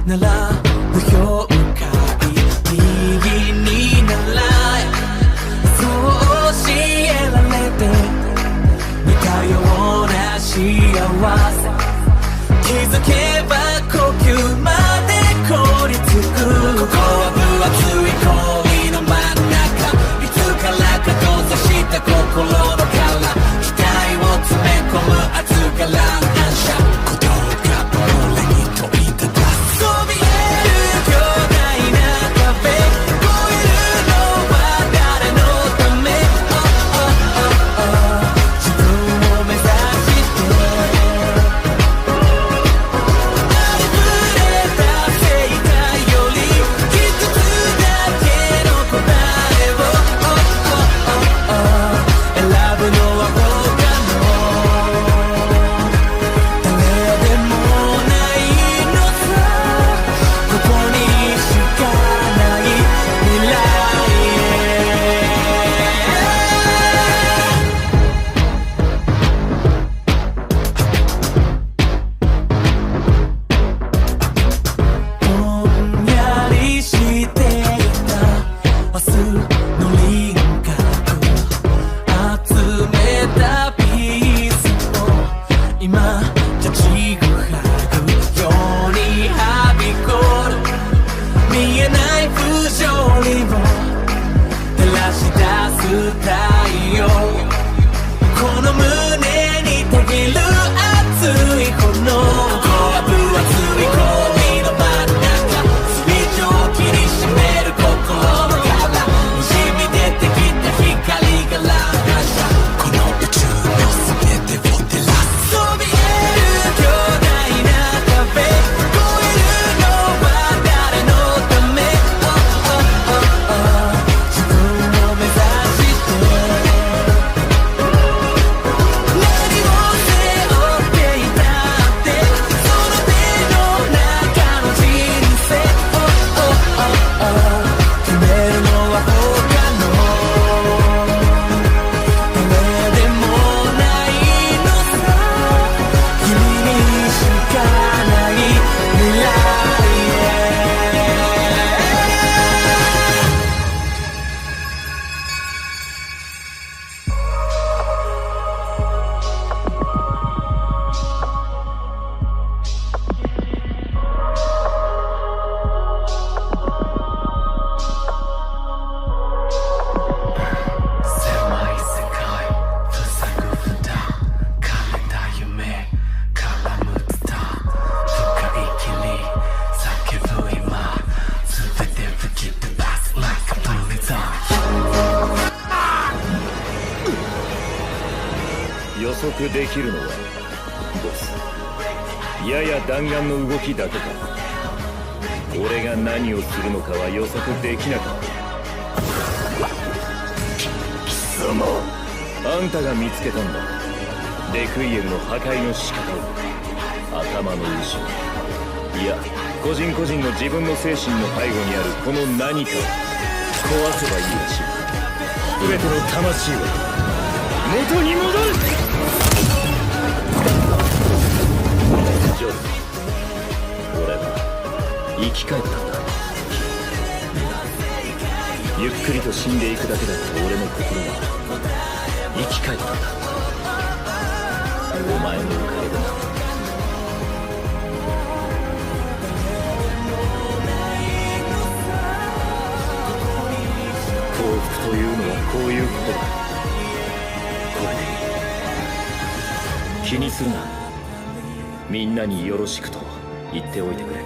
並ぶ評価右に習えそう教えられて似たような幸せ気づけば呼吸まで凍りつくここは分厚い氷の真ん中いつからか閉ざした心の殻期待を詰め込む熱がら反射鼓動が俺に問いただすそびえる巨大な壁越えるのは誰のため、自分を目指してありふれた世界より一つだけの答えを選ぶのは他の誰でもないのさここにしかない未来ぼんやりしていた明日の輪郭集めたピースを今じゃちぐはぐようにはびこる見えない不条理を照らし出す太陽この胸にたぎる熱い炎ここは分厚い氷の真ん中水蒸気に占める心の殻にじみ出てきた光が乱射この宇宙の全てを照らすそびえる巨大な壁越えるのは誰のため、自分を目指して何を背負っていたってその手の中の人生決めるのは他の誰でもないのさ君にしかない未来へ狭い世界塞ぐ蓋枯れた夢絡むツタ深い霧叫ぶ今全て吹き飛ばす like a blizzard 予測できるのはボスやや弾丸の動きだけか俺が何をするのかは予測できなかった貴様あんたが見つけたんだレクイエムの破壊の仕方を頭の後ろいや個人個人の自分の精神の背後にあるこの何かを壊せばいいらしい全ての魂は元に戻るジョー俺は生き返ったんだゆっくりと死んでいくだけだった俺の心は生き返ったんだお前のおかげだな幸福というのはこういうことだこれでいい気にするなみんなによろしくと言っておいてくれ